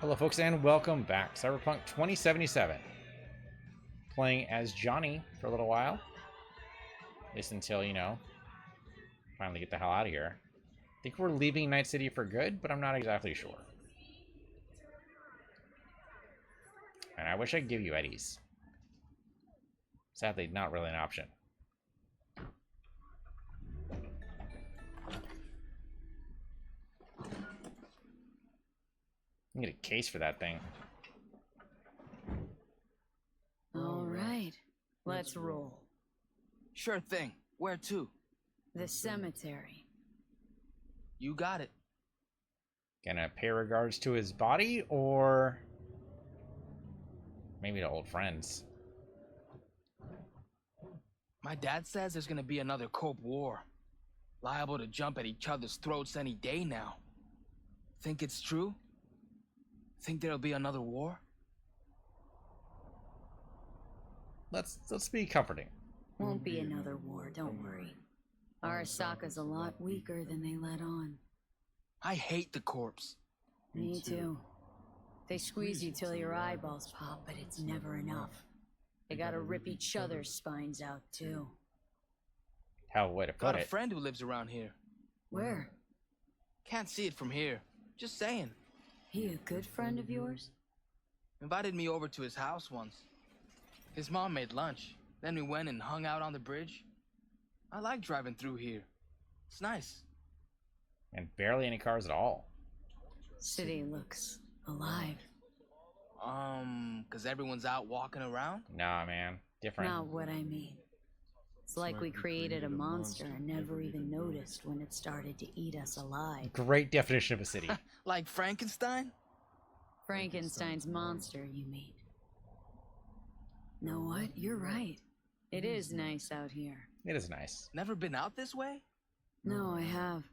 Hello, folks, and welcome back. Cyberpunk 2077. Playing as Johnny for a little while. At least until, finally get the hell out of here. I think we're leaving Night City for good, but I'm not exactly sure. And I wish I could give you Eddies. Sadly, not really an option. I get a case for that thing. All right, let's roll. Sure thing. Where to? The cemetery. You got it. Gonna pay regards to his body, or maybe to old friends. My dad says there's gonna be another Cold War. Liable to jump at each other's throats any day now. Think it's true? Think there'll be another war? Let's be comforting. Won't be another war, don't worry. Arasaka's a lot weaker than they let on. I hate the corpse. Me too. They squeeze you till your eyeballs pop, but it's never enough. They gotta rip each other's spines out, too. Hell, way to put Got a it. friend who lives around here. Where? Can't see it from here. Just saying. He a good friend of yours? Invited me over to his house once. His mom made lunch. Then we went and hung out on the bridge. I like driving through here. It's nice. And barely any cars at all. City looks alive. 'Cause everyone's out walking around? Nah, man. Different. Not what I mean. It's like we created a monster and never even noticed when it started to eat us alive. Great definition of a city. Like Frankenstein? Frankenstein's monster, you mean? Know what? You're right. It is nice out here. It is nice. Never been out this way? No, I have.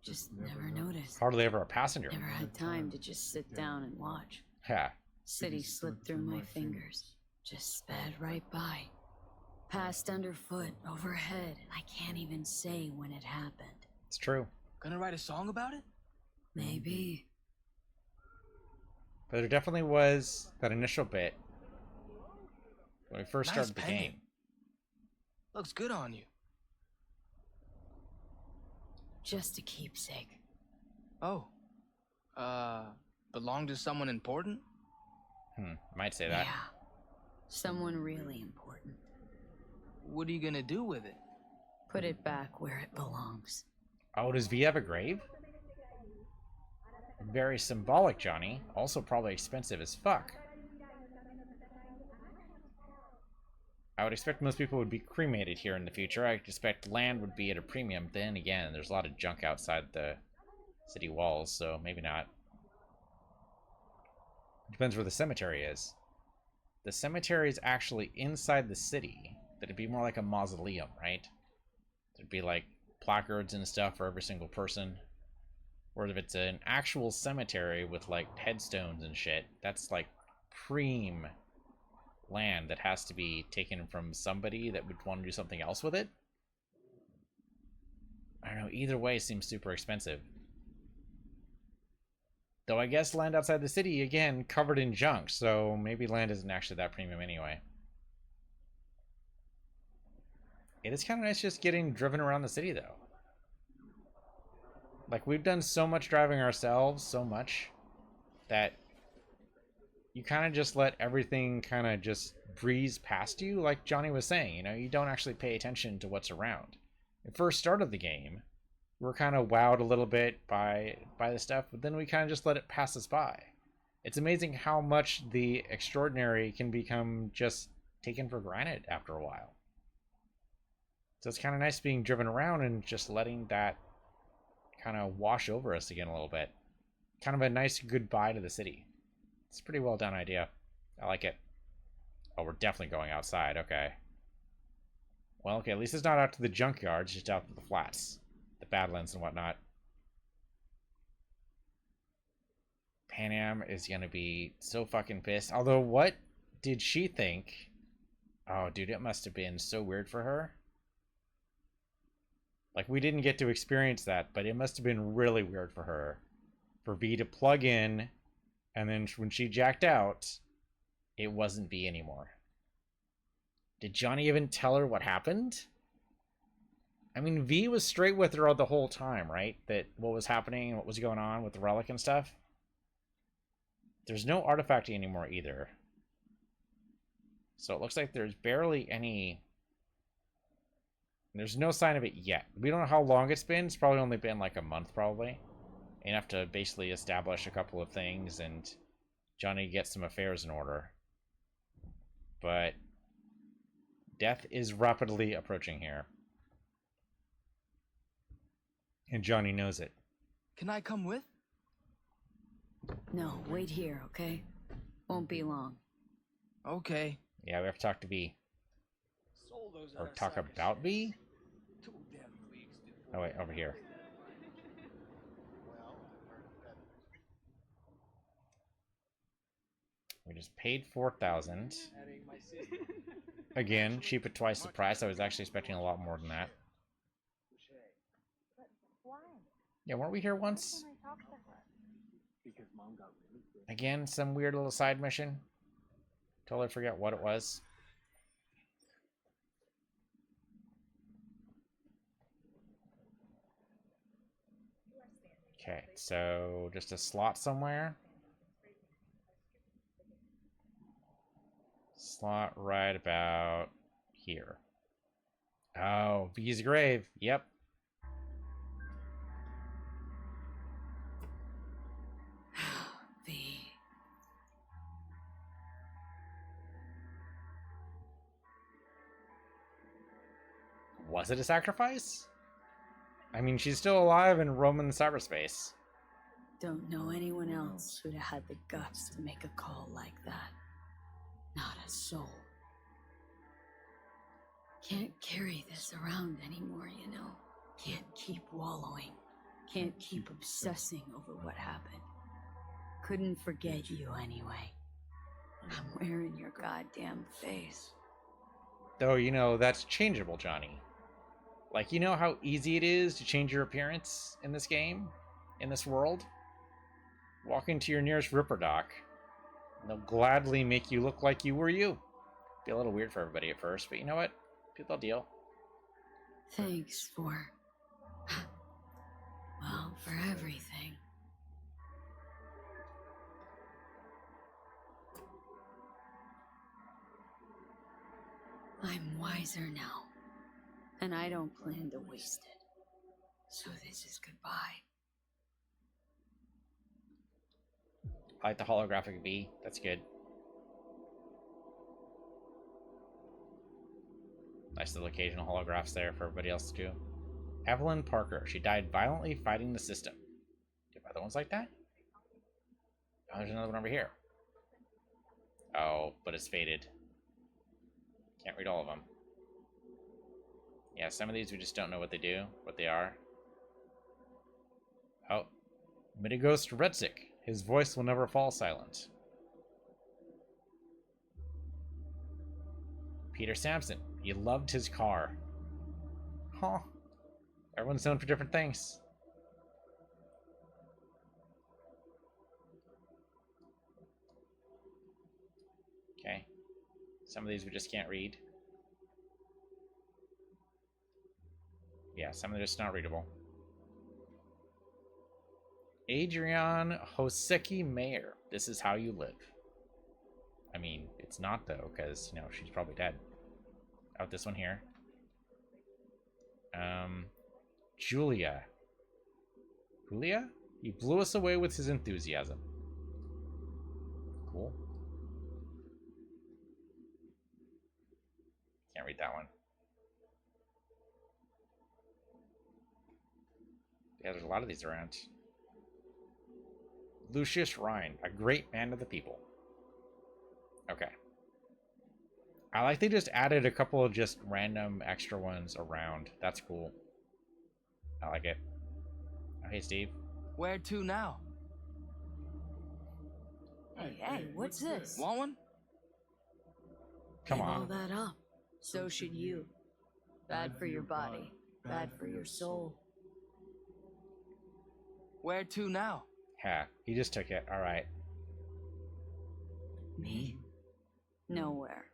Just never noticed. Hardly ever a passenger. Never had time to just sit down and watch. Yeah. City slipped through my fingers. Just sped right by. Passed underfoot, overhead. I can't even say when it happened. It's true. Gonna write a song about it? Maybe. But there definitely was that initial bit when we first Nice started the pendant. game. Looks good on you. Just a keepsake. Oh. Belong to someone important? I might say that. Yeah. Someone really important. What are you gonna do with it? Put it back where it belongs. Oh, does V have a grave? Very symbolic, Johnny. Also probably expensive as fuck. I would expect most people would be cremated here in the future. I expect land would be at a premium. Then again, there's a lot of junk outside the city walls, so maybe not. Depends where the cemetery is. The cemetery is actually inside the city. That'd be more like a mausoleum, right? There'd be like placards and stuff for every single person. Or if it's an actual cemetery with like headstones and shit, that's like preem land that has to be taken from somebody that would want to do something else with it. I don't know, either way seems super expensive. Though I guess land outside the city, again, covered in junk, so maybe land isn't actually that premium anyway. It is kind of nice just getting driven around the city, though. Like, we've done so much driving ourselves, so much, that you kind of just let everything kind of just breeze past you, like Johnny was saying. You know, you don't actually pay attention to what's around. The first start of the game, we're kind of wowed a little bit by the stuff, but then we kind of just let it pass us by. It's amazing how much the extraordinary can become just taken for granted after a while. So it's kind of nice being driven around and just letting that kind of wash over us again a little bit. Kind of a nice goodbye to the city. It's a pretty well done idea. I like it. Oh, we're definitely going outside. Okay. Well, okay, at least it's not out to the junkyards, just out to the flats. The Badlands and whatnot. Pan Am is going to be so fucking pissed. Although, what did she think? Oh, dude, it must have been so weird for her. Like, we didn't get to experience that, but it must have been really weird for her. For V to plug in And then when she jacked out, it wasn't V anymore. Did Johnny even tell her what happened? I mean, V was straight with her the whole time, right? That what was happening, what was going on with the relic and stuff. There's no artifacting anymore either. So it looks like there's barely any... There's no sign of it yet. We don't know how long it's been. It's probably only been like a month, probably. Enough to basically establish a couple of things and Johnny gets some affairs in order. But death is rapidly approaching here. And Johnny knows it. Can I come with? No, wait here, okay? Won't be long. Okay. Yeah, we have to talk to V. Or talk about V? Oh wait, over here. We just paid $4,000. Again, cheap at twice the price. I was actually expecting a lot more than that. Yeah, weren't we here once? Again, some weird little side mission. Totally forget what it was. Okay, so just a slot somewhere. Slot right about here. Oh, V's grave. Yep. V. Was it a sacrifice? I mean, she's still alive in Roman cyberspace. Don't know anyone else who'd have had the guts to make a call like that. Not a soul. Can't carry this around anymore, you know? Can't keep wallowing. Can't keep obsessing over what happened. Couldn't forget you anyway. I'm wearing your goddamn face. Though, you know, that's changeable, Johnny. Like, you know how easy it is to change your appearance in this game? In this world? Walk into your nearest Ripper Doc. And they'll gladly make you look like you were you. Be a little weird for everybody at first, but you know what? People deal. Thanks for... well, for everything. I'm wiser now. And I don't plan to waste it. So this is goodbye. I like the holographic V. That's good. Nice little occasional holographs there for everybody else to do. Evelyn Parker. She died violently fighting the system. Do you have other ones like that? Oh, there's another one over here. Oh, but it's faded. Can't read all of them. Yeah, some of these we just don't know what they do, what they are. Oh, Mitighost Redzik. His voice will never fall silent. Peter Sampson. He loved his car. Huh. Everyone's known for different things. Okay. Some of these we just can't read. Yeah, some of them are just not readable. Adrian Hoseki Mayer. This is how you live. I mean, it's not though, because, you know, she's probably dead. Oh, this one here. Julia. Julia? He blew us away with his enthusiasm. Cool. Can't read that one. Yeah, there's a lot of these around. Lucius Rhine, a great man of the people. Okay. I like they just added a couple of just random extra ones around. That's cool. I like it. Oh, hey, Steve. Where to now? Hey, what's this? Want one? Come Give on. all that up. So should you. Bad for your body. Bad for your soul. Where to now? Yeah, he just took it. All right. Me? Nowhere.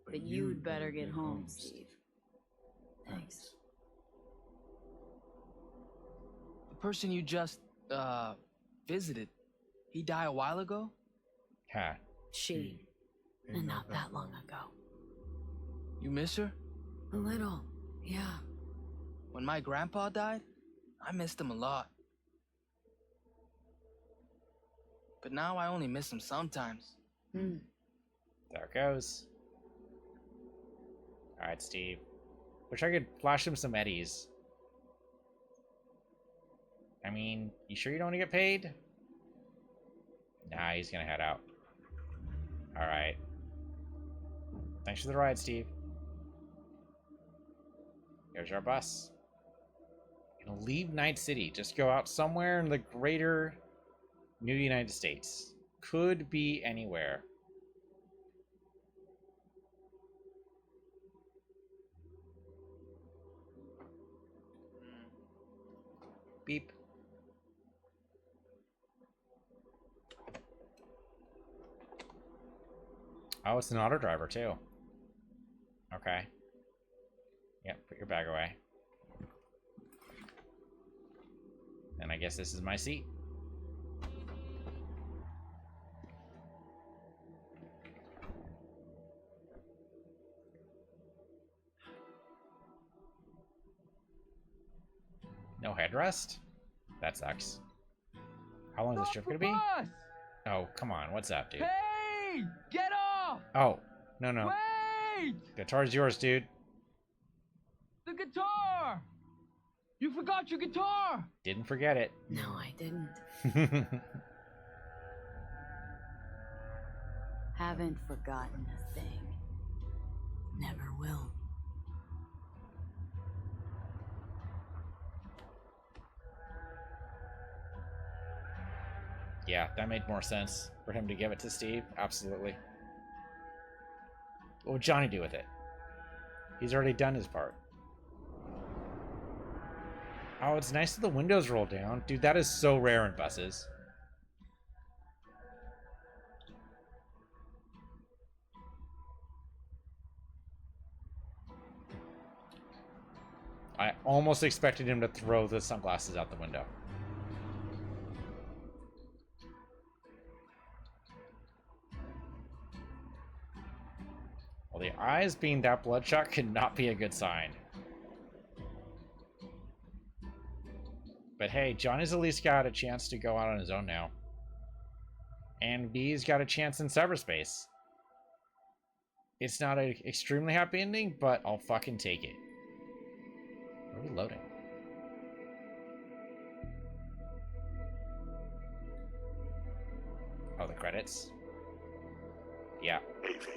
But you'd better get home, Steve. Thanks. The person you just, visited, he died a while ago? Ha. She. And not that long ago. You miss her? A little, yeah. When my grandpa died, I missed him a lot. But now I only miss him sometimes. Hmm. There it goes. Alright, Steve. Wish I could flash him some eddies. I mean, you sure you don't want to get paid? Nah, he's gonna head out. Alright. Thanks for the ride, Steve. Here's our bus. Gonna leave Night City. Just go out somewhere in the greater New United States. Could be anywhere. Beep. Oh, it's an auto driver too. Okay. Yep, put your bag away. And I guess this is my seat. No headrest? That sucks. How long is this trip gonna be? Oh, come on. What's up, dude? Hey! Get off! Oh, no, no. Wait! Guitar's yours, dude. The guitar! You forgot your guitar! Didn't forget it. No, I didn't. Haven't forgotten a thing. Never will. Yeah, that made more sense for him to give it to Steve. Absolutely. What would Johnny do with it? He's already done his part. Oh, it's nice that the windows roll down. Dude, that is so rare in buses. I almost expected him to throw the sunglasses out the window. Well, the eyes being that bloodshot could not be a good sign. But hey, Johnny's at least got a chance to go out on his own now. And V's got a chance in cyberspace. It's not an extremely happy ending, but I'll fucking take it. Are we loading? Oh, the credits? Yeah. Hey, V,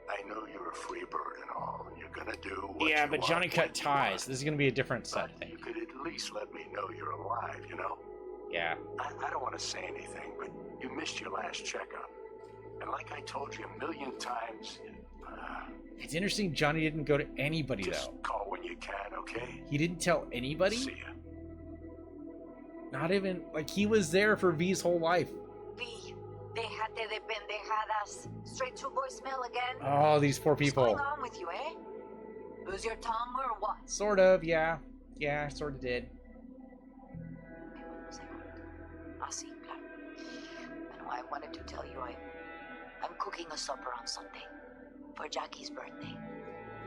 I know you're a free bird and all, and you're gonna do what Yeah, you but want Johnny when cut you ties. want. This is gonna be a different set, I But think. you could at least let me know you're alive, you know? Yeah. I don't want to say anything, but you missed your last checkup. And like I told you a million times, It's interesting Johnny didn't go to anybody, just though. call when you can, okay? He didn't tell anybody? See ya. Not even, like, he was there for V's whole life. V, déjate de pendejadas. Straight to voicemail again? Oh, these poor What's people. going on with you, eh? Lose your tongue or what? Sort of, yeah. Yeah, sort of did. Un segundo. Ah, sí, claro. Bueno, I wanted to tell you I'm cooking a supper on Sunday for Jackie's birthday.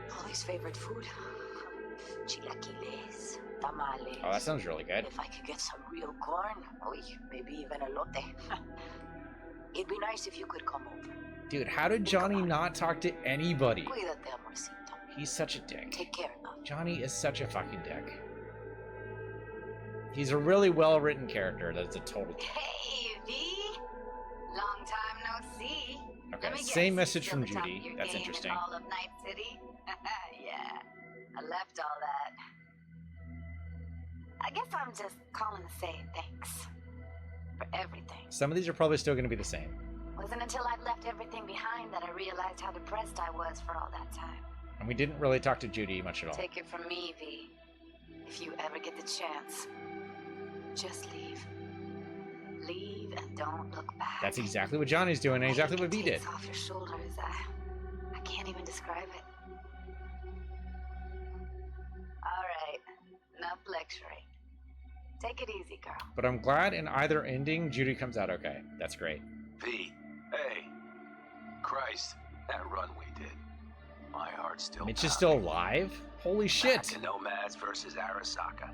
Chloe's favorite food. Chilaquiles, tamales. Oh, that sounds really good. If I could get some real corn, maybe even elote. It'd be nice if you could come over. Dude, how did Johnny not talk to anybody? Cuídate, amorcito. He's such a dick. Take care, love. Johnny is such a fucking dick. He's a really well-written character that's a total dick. Hey, V. Long time no see. Okay, Let me same guess, message still from the top of Judy. your That's game in interesting. all of Night City? Yeah, I left all that. I guess I'm just calling to say thanks for everything. Some of these are probably still going to be the same. Wasn't until I'd left everything behind that I realized how depressed I was for all that time. And we didn't really talk to Judy much at all. Take it from me, V. If you ever get the chance, just leave. Leave and don't look back. That's exactly what Johnny's doing, and exactly what V did. Takes off your shoulders. I can't even describe it. All right, enough lecturing. Take it easy, girl. But I'm glad in either ending, Judy comes out okay. That's great. V, hey. Christ, that run we did. My heart's still Mitch is still alive? Holy shit! Back to Nomads versus Arasaka.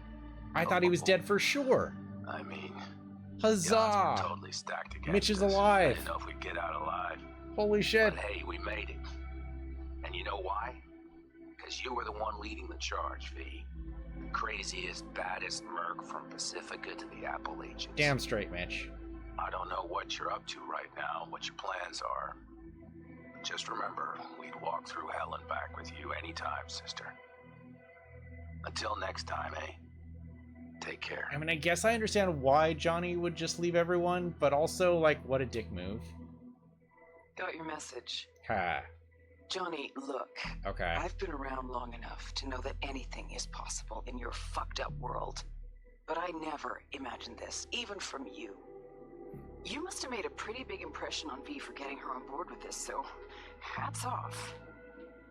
I thought he was dead for sure. I mean, Huzzah! the odds were totally stacked against Mitch is us. alive. I didn't know if we'd get out alive. Holy shit. But hey, we made it. And you know why? Because you were the one leading the charge, V. The craziest, baddest merc from Pacifica to the Appalachians. Damn straight, Mitch. I don't know what you're up to right now, what your plans are. But just remember, we'd walk through hell and back with you anytime, sister. Until next time, eh? Take care. I mean, I guess I understand why Johnny would just leave everyone, but also, like, what a dick move. Got your message. Ha. Johnny, look. Okay. I've been around long enough to know that anything is possible in your fucked up world. But I never imagined this, even from you. You must have made a pretty big impression on V for getting her on board with this, so hats off.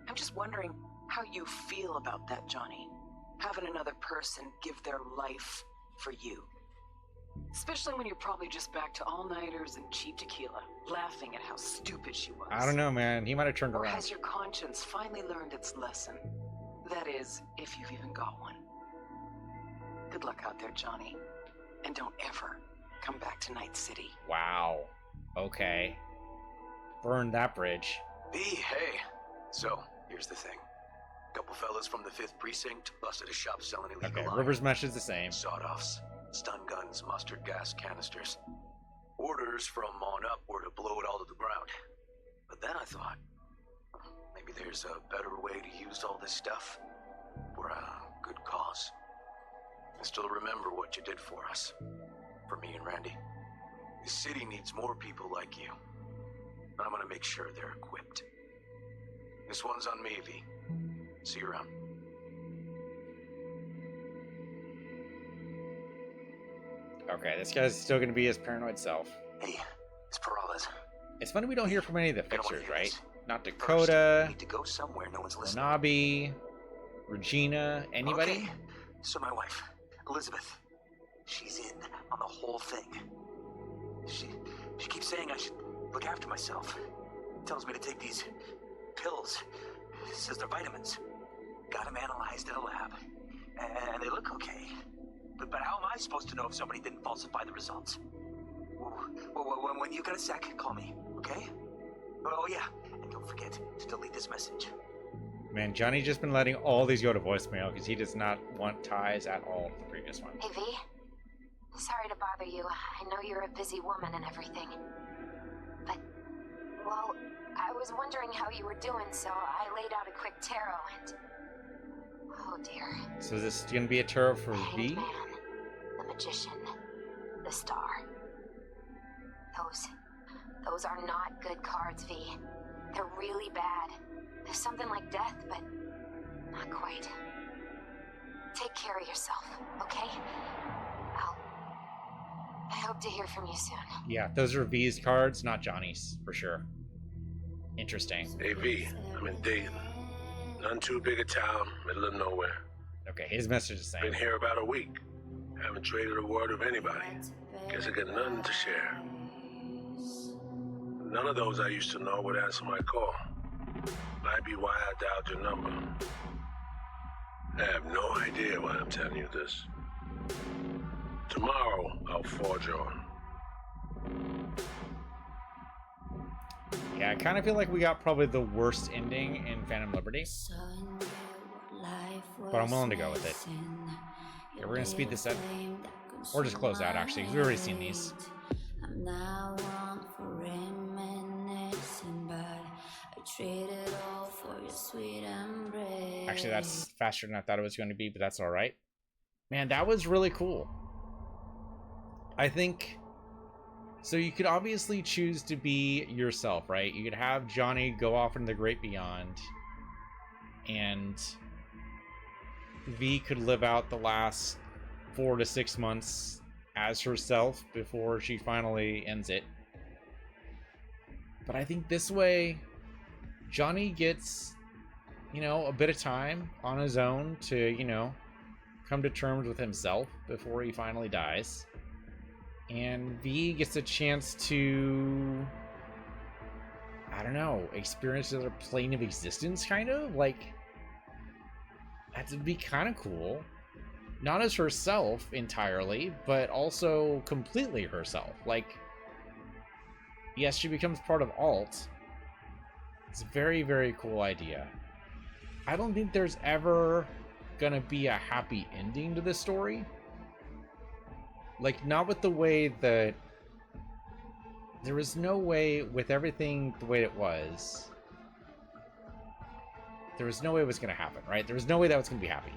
I'm just wondering how you feel about that, Johnny. Having another person give their life for you. Especially when you're probably just back to all-nighters and cheap tequila, laughing at how stupid she was. I don't know, man. He might have turned Or around. has your conscience finally learned its lesson? That is, if you've even got one. Good luck out there, Johnny. And don't ever come back to Night City. Wow. Okay. Burn that bridge. V, hey. So, here's the thing. Couple fellas from the 5th Precinct busted a shop selling illegal Okay, iron. River's mesh is the same. Sawed-offs, stun guns, mustard gas canisters. Orders from on up were to blow it all to the ground. But then I thought, maybe there's a better way to use all this stuff for a good cause. I still remember what you did for us, for me and Randy. The city needs more people like you. And I'm gonna make sure they're equipped. This one's on me, V. See you around. Okay, this guy's still gonna be his paranoid self. Hey, it's Peralez. It's funny we don't hear from any of the I don't wanna fixers, hear right? this. Not First, Dakota, I need to go somewhere no one's listening. Nabi, Regina, anybody? Okay. So my wife, Elizabeth, she's in on the whole thing. She keeps saying I should look after myself. Tells me to take these pills. Says they're vitamins. Got them analyzed in a lab. And they look okay. But how am I supposed to know if somebody didn't falsify the results? When you got a sec, call me, okay? Oh yeah, and don't forget to delete this message. Man, Johnny just been letting all these go to voicemail because he does not want ties at all to the previous one. Hey, V. Sorry to bother you. I know you're a busy woman and everything. But, well, I was wondering how you were doing, so I laid out a quick tarot and... Oh, dear. So is this gonna be a tarot for The V? Hanged Man, the Magician, the Star. Those are not good cards, V. They're really bad. There's something like death, but not quite. Take care of yourself, okay? I hope to hear from you soon. Yeah, those are V's cards, not Johnny's, for sure. Interesting. Hey V, I'm in Dayton. None too big a town, middle of nowhere. Okay, his message is Been saying. here about a week. Haven't traded a word with anybody. Guess I got nothing to share. None of those I used to know would answer my call. Might be why I dialed your number. I have no idea why I'm telling you this. Tomorrow, I'll forge on. Yeah, I kind of feel like we got probably the worst ending in Phantom Liberty. But I'm willing to go with it. Okay, we're gonna speed this up. Or just close out, actually, because we've already seen these. Actually, that's faster than I thought it was going to be, but that's alright. Man, that was really cool. I think... So you could obviously choose to be yourself, right? You could have Johnny go off into the great beyond. And V could live out the last 4 to 6 months as herself before she finally ends it. But I think this way, Johnny gets, a bit of time on his own to, come to terms with himself before he finally dies. And V gets a chance to, I don't know, experience another plane of existence, kind of? Like, that would be kind of cool. Not as herself entirely, but also completely herself. Like, yes, she becomes part of Alt. It's a very, very cool idea. I don't think there's ever gonna be a happy ending to this story. Like, not with the way that... There was no way, with everything the way it was, there was no way it was gonna happen, right? There was no way that was gonna be happy.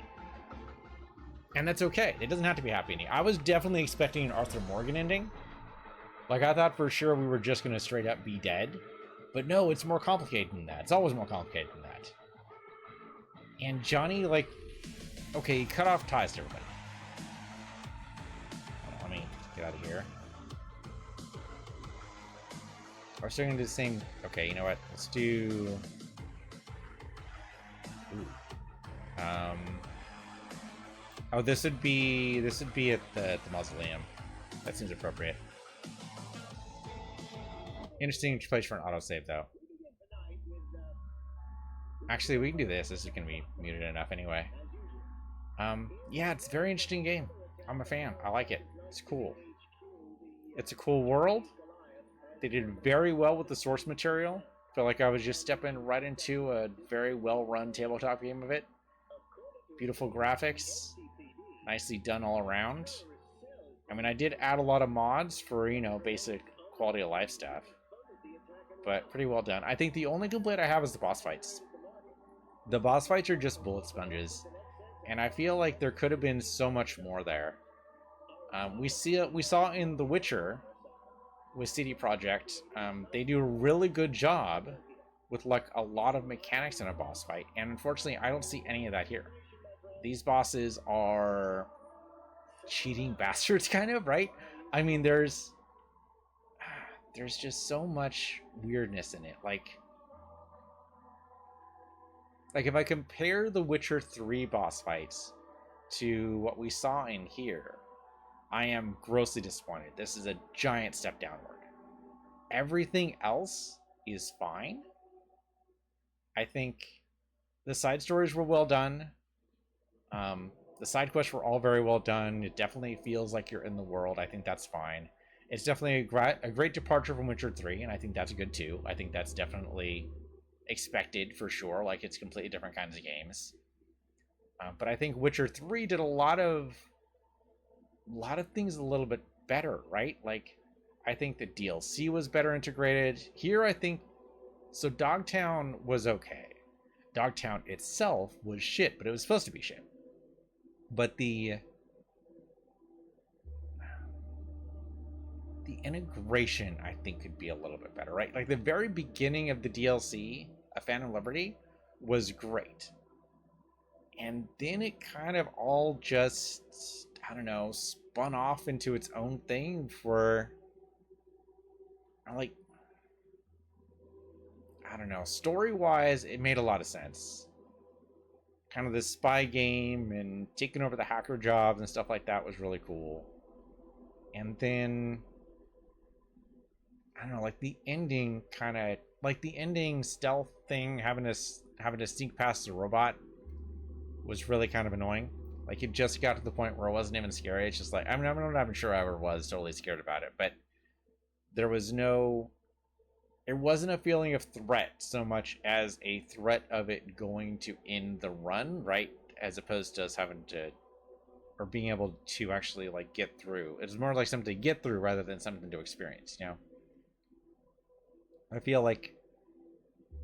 And that's okay. It doesn't have to be a happy ending. I was definitely expecting an Arthur Morgan ending. Like, I thought for sure we were just gonna straight up be dead. But no, it's more complicated than that. It's always more complicated than that. And Johnny, like... Okay, he cut off ties to everybody. Let me get out of here. We're still gonna do the same... Okay, you know what? Let's do... Ooh. Oh, this would be at the mausoleum. That seems appropriate. Interesting place for an autosave, though. Actually, we can do this. This is gonna be muted enough anyway. Yeah, it's a very interesting game. I'm a fan. I like it. It's cool. It's a cool world. They did very well with the source material. Felt like I was just stepping right into a very well-run tabletop game of it. Beautiful graphics. Nicely done all around. I mean, I did add a lot of mods for, basic quality of life stuff. But pretty well done. I think the only complaint I have is the boss fights. The boss fights are just bullet sponges. And I feel like there could have been so much more there. We saw in The Witcher with CD Projekt, they do a really good job with like a lot of mechanics in a boss fight. And unfortunately, I don't see any of that here. These bosses are cheating bastards, kind of, right? I mean, there's just so much weirdness in it. Like if I compare the Witcher 3 boss fights to what we saw in here, I am grossly disappointed. This is a giant step downward. Everything else is fine. I think the side stories were well done. The side quests were all very well done. It definitely feels like you're in the world. I think that's fine. It's definitely a great departure from Witcher 3, and I think that's good too. I think that's definitely expected for sure. Like, it's completely different kinds of games. But I think Witcher 3 did a lot of things a little bit better, right? Like, I think the DLC was better integrated. Here, I think... So Dogtown was okay. Dogtown itself was shit, but it was supposed to be shit. But the integration, I think, could be a little bit better, right? Like, the very beginning of the DLC, A Phantom Liberty, was great. And then it kind of all just, I don't know, spun off into its own thing for, like, I don't know, story-wise, it made a lot of sense. Kind of this spy game and taking over the hacker jobs and stuff like that was really cool. And then, I don't know, like the ending kind of, like the ending stealth thing, having to sneak past the robot was really kind of annoying. Like, it just got to the point where it wasn't even scary. It's just like, I'm not even sure I ever was totally scared about it, but there was no... It wasn't a feeling of threat so much as a threat of it going to end the run, right? As opposed to us having to, or being able to actually, like, get through. It's more like something to get through rather than something to experience, you know? I feel like,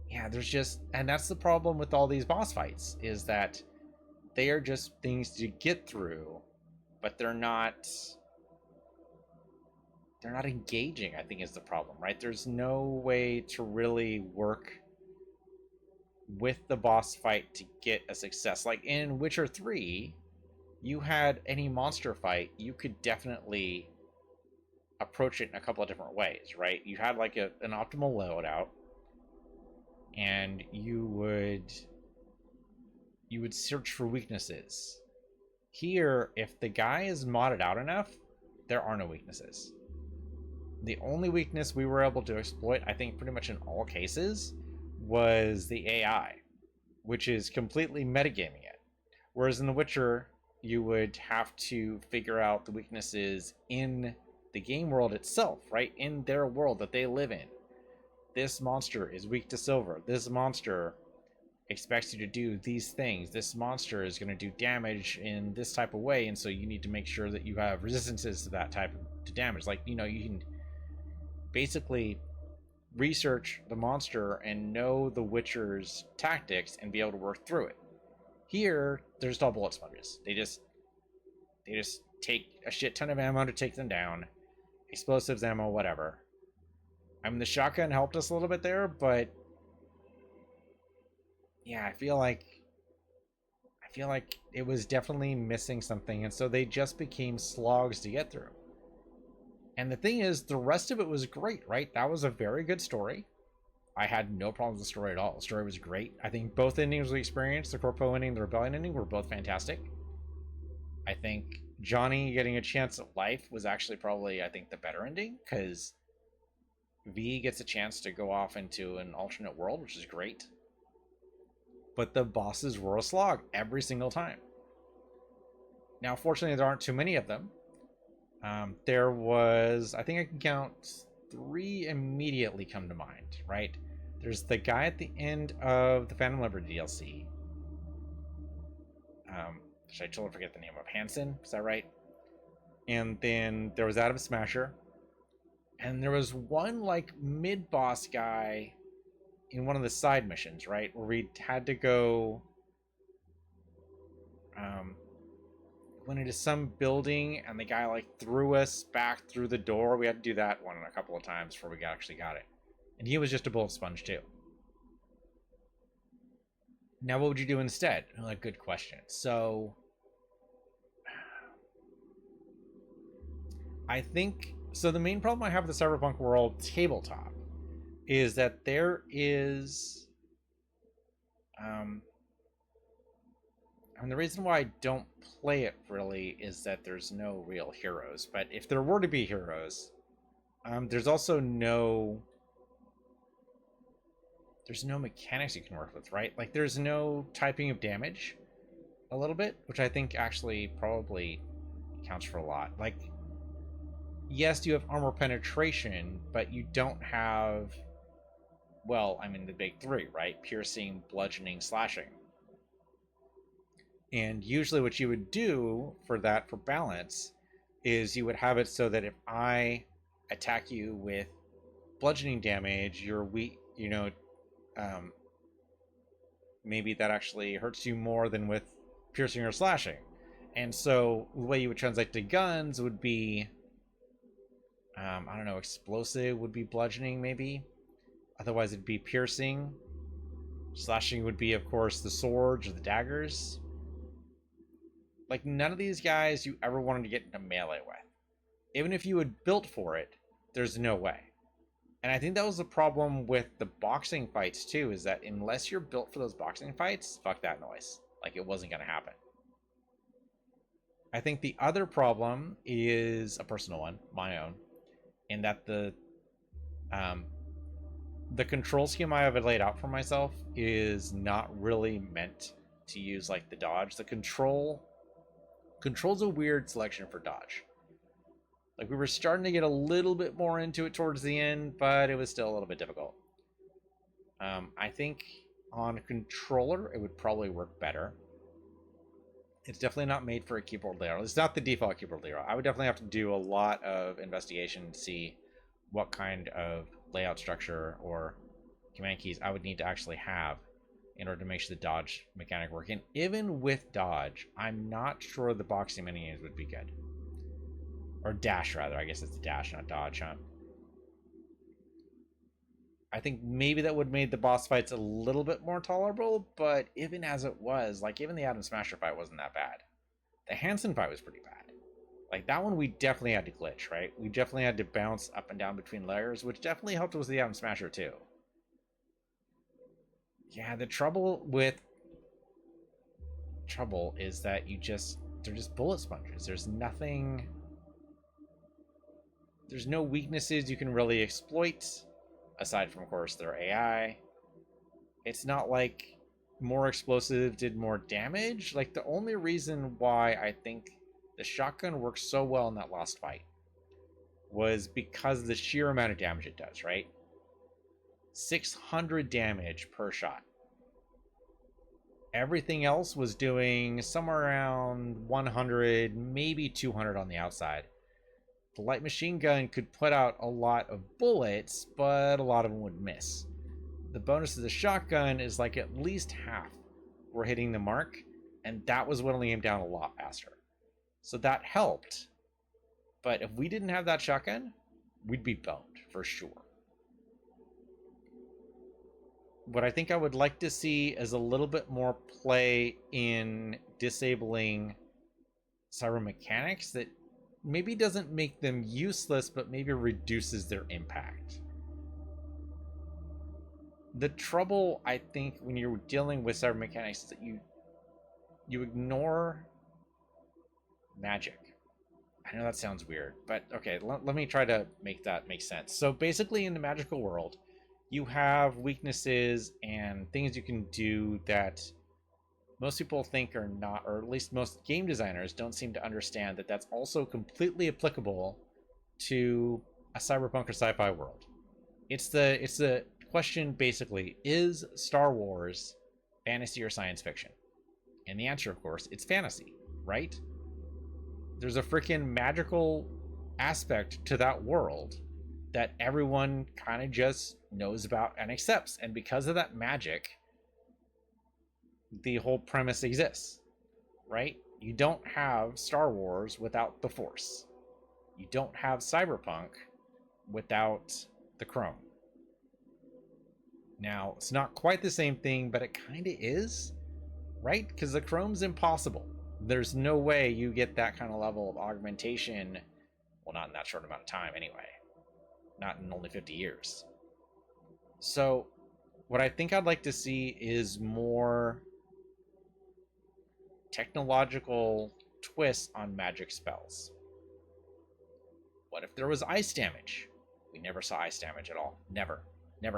yeah, there's just, and that's the problem with all these boss fights, is that they are just things to get through, but they're not engaging, I think, is the problem, right? There's no way to really work with the boss fight to get a success. Like in Witcher 3, you had any monster fight, you could definitely approach it in a couple of different ways, right? You had like an optimal loadout, and you would search for weaknesses. Here, if the guy is modded out enough, there are no weaknesses. The only weakness we were able to exploit, I think pretty much in all cases, was the AI, which is completely metagaming it. Whereas in The Witcher, you would have to figure out the weaknesses in the game world itself, right? In their world that they live in. This monster is weak to silver. This monster expects you to do these things. This monster is going to do damage in this type of way, and so you need to make sure that you have resistances to that type of damage. Like, you know, you can basically research the monster and know the Witcher's tactics and be able to work through it. Here, there's all bullet sponges. They just take a shit ton of ammo to take them down. Explosives, ammo, whatever. I mean, the shotgun helped us a little bit there, but yeah, I feel like it was definitely missing something, and so they just became slogs to get through. And the thing is, the rest of it was great, right? That was a very good story. I had no problems with the story at all. The story was great. I think both endings we experienced, the Corpo ending, the Rebellion ending, were both fantastic. I think Johnny getting a chance at life was actually probably, I think, the better ending, because V gets a chance to go off into an alternate world, which is great. But the bosses were a slog every single time. Now, fortunately, there aren't too many of them. There was, I think I can count 3 immediately come to mind, right? There's the guy at the end of the Phantom Liberty DLC. I totally forget the name of Hanson, is that right? And then there was Adam Smasher. And there was one like mid-boss guy in one of the side missions, right? Where we had to go went into some building and the guy like threw us back through the door. We had to do that one a couple of times before we actually got it. And he was just a bullet sponge too. Now what would you do instead? Well, good question. So I think the main problem I have with the Cyberpunk world tabletop is that there is and the reason why I don't play it really is that there's no real heroes. But if there were to be heroes, there's also no mechanics you can work with, right? Like there's no typing of damage a little bit, which I think actually probably counts for a lot. Like, yes, you have armor penetration, but you don't have, well, I mean, the big 3, right? Piercing, bludgeoning, slashing. And usually what you would do for that, for balance, is you would have it so that if I attack you with bludgeoning damage, you're weak, you know, maybe that actually hurts you more than with piercing or slashing. And so the way you would translate to guns would be, I don't know, explosive would be bludgeoning maybe. Otherwise it'd be piercing. Slashing would be, of course, the swords or the daggers. Like, none of these guys you ever wanted to get into melee with. Even if you had built for it, there's no way. And I think that was the problem with the boxing fights, too, is that unless you're built for those boxing fights, fuck that noise. Like, it wasn't going to happen. I think the other problem is a personal one, my own, in that the control scheme I have laid out for myself is not really meant to use, like, the dodge. The control's a weird selection for dodge. Like, we were starting to get a little bit more into it towards the end, but it was still a little bit difficult. I think on a controller, it would probably work better. It's definitely not made for a keyboard layout. It's not the default keyboard layout. I would definitely have to do a lot of investigation to see what kind of layout structure or command keys I would need to actually have in order to make sure the dodge mechanic work. And even with dodge, I'm not sure the boxing menus would be good. Or dash, rather. I guess it's dash, not dodge, huh? I think maybe that would have made the boss fights a little bit more tolerable, but even as it was, like, even the Adam Smasher fight wasn't that bad. The Hansen fight was pretty bad. Like, that one we definitely had to glitch, right? We definitely had to bounce up and down between layers, which definitely helped with the Atom Smasher too. Yeah, the trouble is that they're just bullet sponges. There's nothing, there's no weaknesses you can really exploit, aside from, of course, their AI. It's not like more explosive did more damage. Like, the only reason why I think the shotgun works so well in that last fight was because of the sheer amount of damage it does, right? 600 damage per shot. Everything else was doing somewhere around 100, maybe 200 on the outside. The light machine gun could put out a lot of bullets, but a lot of them would miss. The bonus of the shotgun is like at least half were hitting the mark, and that was whittling him down a lot faster. So that helped. But if we didn't have that shotgun, we'd be boned for sure. What I think I would like to see is a little bit more play in disabling cyber mechanics that maybe doesn't make them useless, but maybe reduces their impact. The trouble, I think, when you're dealing with cyber mechanics is that you ignore magic. I know that sounds weird, but okay, let me try to make that make sense. So basically, in the magical world, you have weaknesses and things you can do that most people think are not, or at least most game designers don't seem to understand that that's also completely applicable to a cyberpunk or sci-fi world. It's the question basically, is Star Wars fantasy or science fiction? And the answer, of course, it's fantasy, right? There's a freaking magical aspect to that world that everyone kind of just knows about and accepts. And because of that magic, the whole premise exists, right? You don't have Star Wars without the Force. You don't have Cyberpunk without the Chrome. Now, it's not quite the same thing, but it kind of is, right? Because the Chrome's impossible. There's no way you get that kind of level of augmentation, well, not in that short amount of time anyway. Not in only 50 years. So, what I think I'd like to see is more technological twists on magic spells. What if there was ice damage? We never saw ice damage at all. Never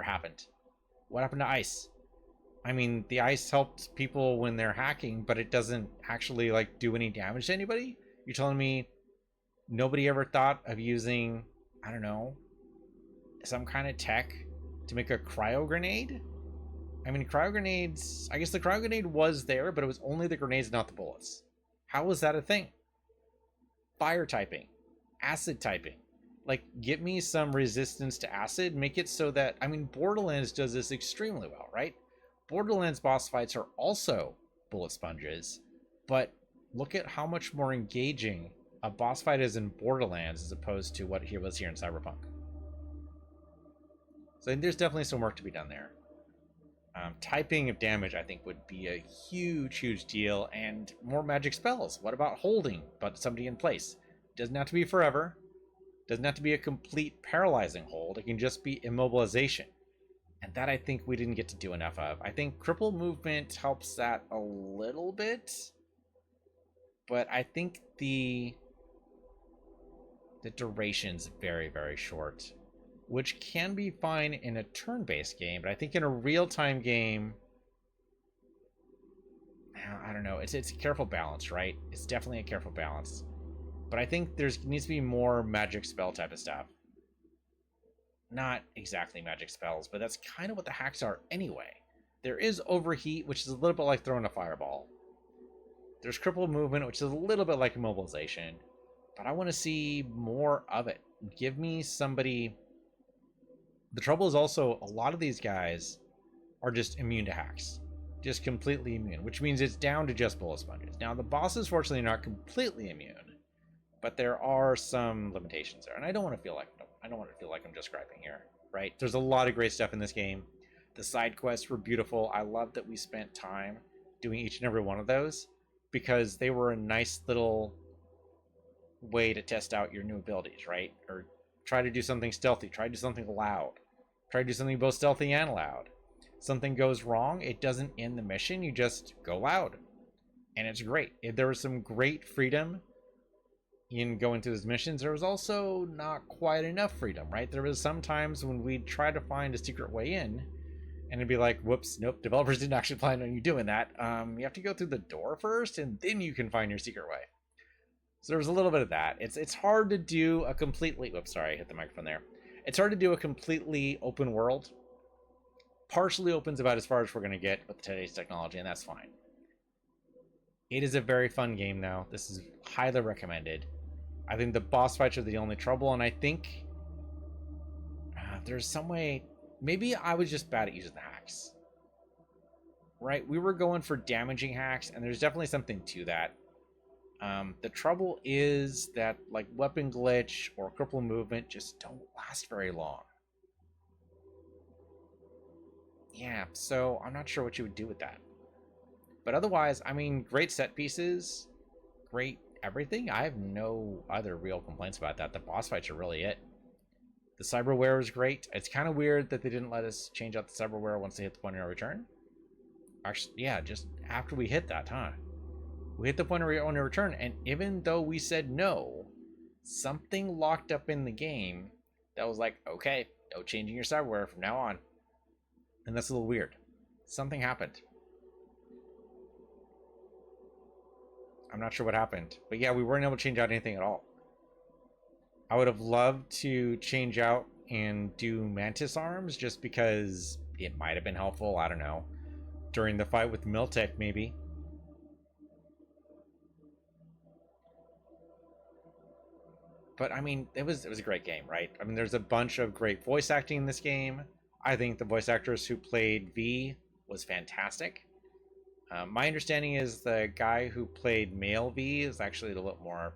happened. What happened to ice? I mean, the ice helped people when they're hacking, but it doesn't actually like do any damage to anybody? You're telling me nobody ever thought of using, I don't know, some kind of tech to make a cryo grenade? I mean, cryo grenades, I guess the cryo grenade was there, but it was only the grenades, not the bullets. How was that a thing? Fire typing, acid typing. Like, give me some resistance to acid, make it so that, I mean, Borderlands does this extremely well, right? Borderlands boss fights are also bullet sponges, but look at how much more engaging a boss fight is in Borderlands as opposed to what he was here in Cyberpunk. So there's definitely some work to be done there. Typing of damage, I think, would be a huge deal, and more magic spells. What about holding but somebody in place? Doesn't have to be forever. Doesn't have to be a complete paralyzing hold. It can just be immobilization. And that I think we didn't get to do enough of. I think cripple movement helps that a little bit. But I think the duration's very short. Which can be fine in a turn-based game. But I think in a real-time game, I don't know. It's a careful balance, right? It's definitely a careful balance. But I think needs to be more magic spell type of stuff. Not exactly magic spells, but that's kind of what the hacks are anyway. There is overheat, which is a little bit like throwing a fireball. There's cripple movement, which is a little bit like immobilization. But I want to see more of it. Give me somebody... The trouble is also, a lot of these guys are just immune to hacks. Just completely immune, which means it's down to just bullet sponges. Now, the bosses, fortunately, are not completely immune. But there are some limitations there, and I don't want to feel like I'm just griping here, right? There's a lot of great stuff in this game. The side quests were beautiful. I love that we spent time doing each and every one of those. because they were a nice little way to test out your new abilities, right? Or try to do something stealthy, try to do something loud, try to do something both stealthy and loud. Something goes wrong, it doesn't end the mission, you just go loud. And it's great. There was some great freedom in going through those missions. There was also not quite enough freedom, right? There was some times when we'd try to find a secret way in, and it'd be like, whoops, nope, developers didn't actually plan on you doing that. You have to go through the door first, and then you can find your secret way. So there was a little bit of that. It's hard to do a completely... Whoops, sorry, I hit the microphone there. It's hard to do a completely open world. Partially open's about as far as we're going to get with today's technology, and that's fine. It is a very fun game, though. This is highly recommended. I think the boss fights are the only trouble, and I think there's some way... Maybe I was just bad at using the hacks. Right? We were going for damaging hacks, and there's definitely something to that. The trouble is that, like, weapon glitch or cripple movement just don't last very long. Yeah, so I'm not sure what you would do with that. But otherwise, I mean, great set pieces, great everything. I have no other real complaints about that. The boss fights are really it. The cyberware is great. It's kind of weird that they didn't let us change out the cyberware once they hit the point of no return. Actually, yeah, just after we hit that, huh? We hit the point of no return, and even though we said no, something locked up in the game that was like, okay, no changing your cyberware from now on. And that's a little weird. Something happened. I'm not sure what happened. But yeah, we weren't able to change out anything at all. I would have loved to change out and do mantis arms just because it might have been helpful. I don't know. During the fight with Miltech, maybe. But I mean, it was a great game, right? I mean, there's a bunch of great voice acting in this game. I think the voice actress who played V was fantastic. My understanding is the guy who played male V is actually a little more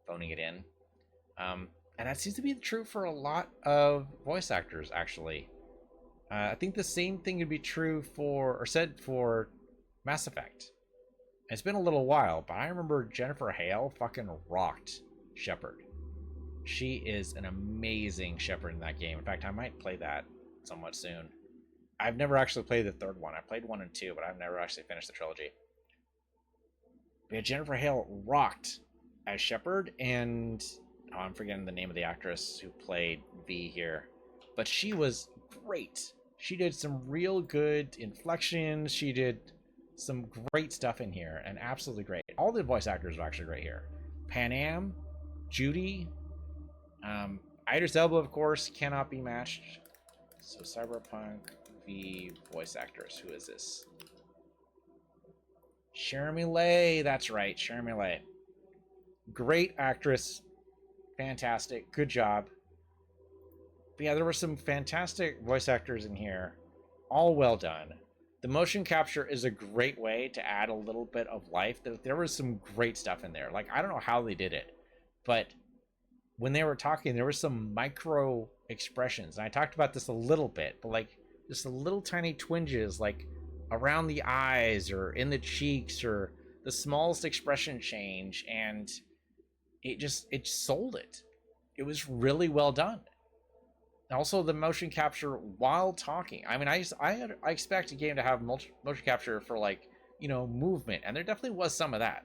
phoning it in. And that seems to be true for a lot of voice actors, actually. I think the same thing would be true for, or said for, Mass Effect. It's been a little while, but I remember Jennifer Hale fucking rocked Shepard. She is an amazing Shepard in that game. In fact, I might play that somewhat soon. I've never actually played the third one. I played 1 and 2, but I've never actually finished the trilogy. But yeah, Jennifer Hale rocked as Shepard, and I'm forgetting the name of the actress who played V here. But she was great. She did some real good inflections. She did some great stuff in here, and absolutely great. All the voice actors are actually great here. Panam, Judy, Idris Elba, of course, cannot be matched. So Cyberpunk V voice actors. Who is this? Jeremy Lay. That's right, Jeremy Lay. Great actress. Fantastic. Good job. But yeah, there were some fantastic voice actors in here. All well done. The motion capture is a great way to add a little bit of life. There was some great stuff in there. Like, I don't know how they did it, but when they were talking, there were some micro expressions. And I talked about this a little bit, but like just a little tiny twinges, like around the eyes or in the cheeks, or the smallest expression change, and it sold it. It was really well done. Also, the motion capture while talking. I mean, I expect a game to have motion capture for, like, you know, movement, and there definitely was some of that.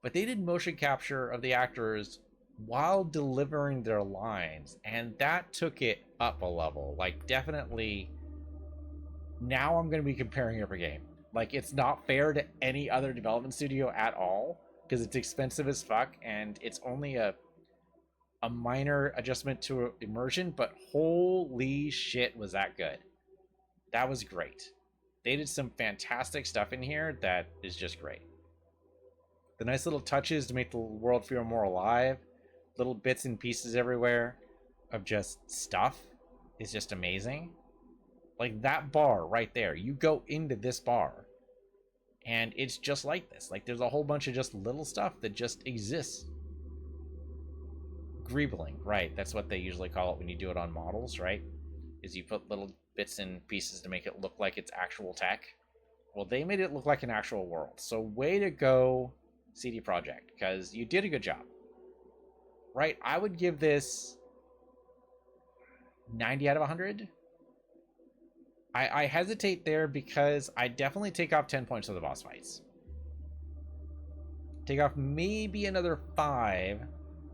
But they did motion capture of the actors while delivering their lines, and that took it up a level. Like, definitely, now I'm going to be comparing every game. Like, it's not fair to any other development studio at all, because it's expensive as fuck, and it's only a minor adjustment to immersion, but holy shit, was that good. That was great. They did some fantastic stuff in here that is just great. The nice little touches to make the world feel more alive, little bits and pieces everywhere of just stuff is just amazing. Like that bar right there, you go into this bar and it's just like this. Like, there's a whole bunch of just little stuff that just exists. Greebling, right? That's what they usually call it when you do it on models, right? Is you put little bits and pieces to make it look like it's actual tech. Well, they made it look like an actual world. So way to go, CD Projekt, because you did a good job. Right? I would give this 90 out of 100. I hesitate there because I definitely take off 10 points for the boss fights. Take off maybe another 5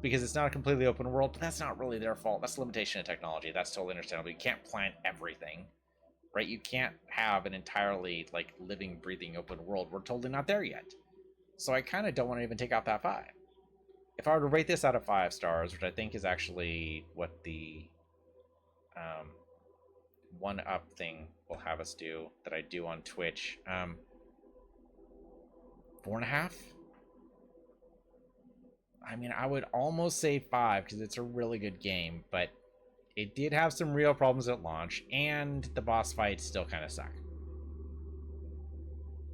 because it's not a completely open world, but that's not really their fault. That's the limitation of technology. That's totally understandable. You can't plan everything, right? You can't have an entirely like living, breathing open world. We're totally not there yet. So I kind of don't want to even take out that 5. If I were to rate this out of 5 stars, which I think is actually what the 1-up thing will have us do, that I do on Twitch, 4.5. I mean, I would almost say 5 because it's a really good game, but it did have some real problems at launch, and the boss fights still kind of suck.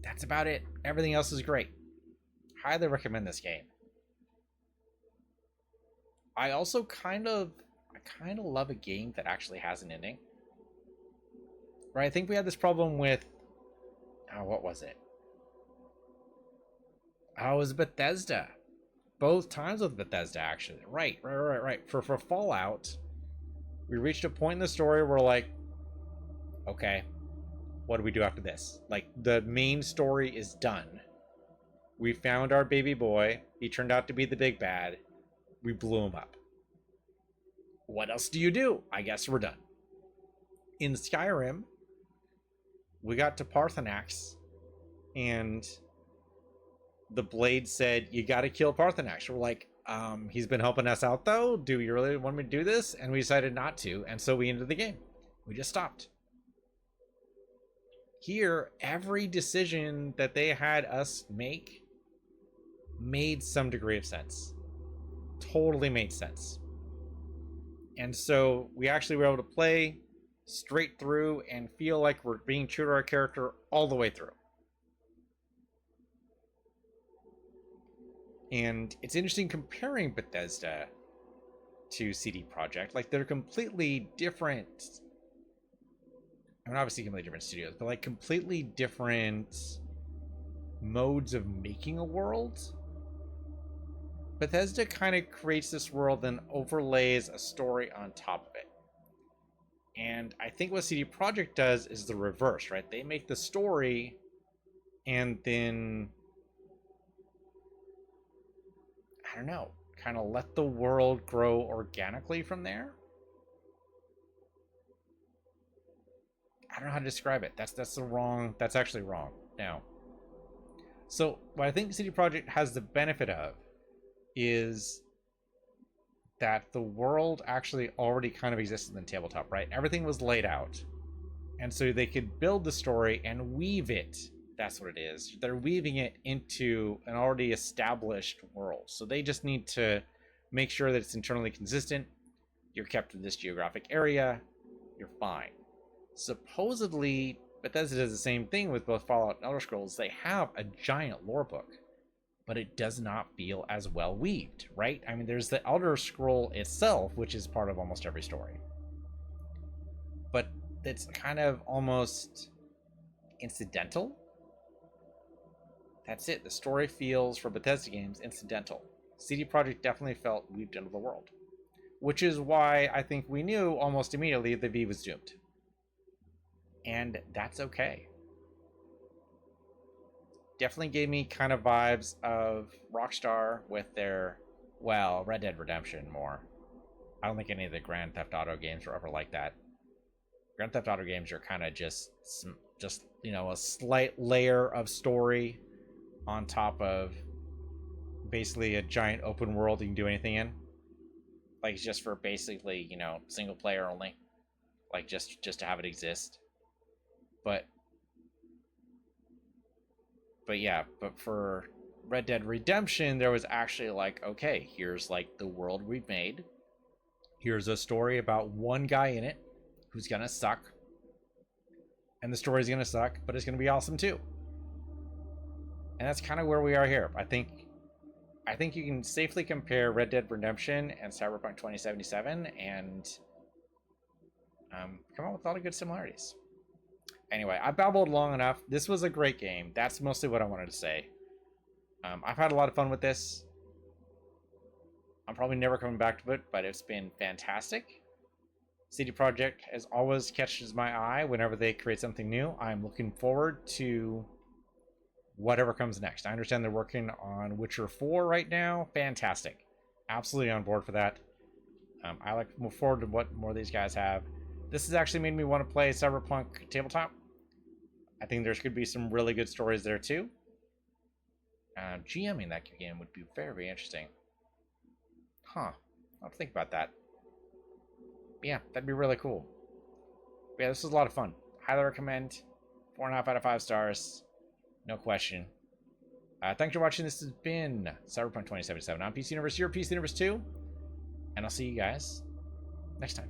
That's about it. Everything else is great. Highly recommend this game. I also kind of love a game that actually has an ending. Right? I think we had this problem with, what was it? Oh, it was Bethesda. Both times with Bethesda, actually. Right. For Fallout, we reached a point in the story where, like, okay, what do we do after this? Like, the main story is done. We found our baby boy. He turned out to be the big bad. We blew him up. What else do you do? I guess we're done. In Skyrim, we got to Parthenax, and the Blade said, you got to kill Parthenax. We're like, he's been helping us out, though? Do you really want me to do this? And we decided not to, and so we ended the game. We just stopped. Here, every decision that they had us make made some degree of sense. Totally made sense. And so we actually were able to play straight through and feel like we're being true to our character all the way through. And it's interesting comparing Bethesda to CD Projekt. Like, they're completely different. I mean, obviously completely different studios, but like completely different modes of making a world. Bethesda kind of creates this world and overlays a story on top of it. And I think what CD Projekt does is the reverse, right? They make the story and then, I don't know, kind of let the world grow organically from there. I don't know how to describe it. That's actually wrong now. So what I think CD Projekt has the benefit of is that the world actually already kind of existed in the tabletop, right? Everything was laid out. And so they could build the story and weave it. That's what it is. They're weaving it into an already established world. So they just need to make sure that it's internally consistent. You're kept in this geographic area. You're fine. Supposedly, Bethesda does the same thing with both Fallout and Elder Scrolls. They have a giant lore book, but it does not feel as well weaved, right? I mean, there's the Elder Scroll itself, which is part of almost every story. But it's kind of almost incidental. That's it. The story feels, for Bethesda games, incidental. CD Projekt definitely felt weaved into the world, which is why I think we knew almost immediately that V was doomed. And that's okay. Definitely gave me kind of vibes of Rockstar with their, well, Red Dead Redemption more. I don't think any of the Grand Theft Auto games were ever like that. Grand Theft Auto games are kind of just you know, a slight layer of story on top of basically a giant open world you can do anything in. Like, it's just for basically, you know, single player only. Like, just to have it exist. But yeah, but for Red Dead Redemption, there was actually like, okay, here's like the world we've made. Here's a story about one guy in it who's gonna suck. And the story's gonna suck, but it's gonna be awesome too. And that's kind of where we are here. I think you can safely compare Red Dead Redemption and Cyberpunk 2077 and come up with a lot of good similarities. Anyway, I babbled long enough. This was a great game. That's mostly what I wanted to say. I've had a lot of fun with this. I'm probably never coming back to it, but it's been fantastic. CD Projekt, as always, catches my eye whenever they create something new. I'm looking forward to whatever comes next. I understand they're working on Witcher 4 right now. Fantastic. Absolutely on board for that. I like to move forward to what more these guys have. This has actually made me want to play Cyberpunk tabletop. I think there's could be some really good stories there too. GMing that game would be very, very interesting. Huh. I'll think about that. Yeah, that'd be really cool. But yeah, this was a lot of fun. Highly recommend. 4.5 out of 5 stars. No question. Thanks for watching. This has been Cyberpunk 2077 on PC Universe, your PC Universe 2. And I'll see you guys next time.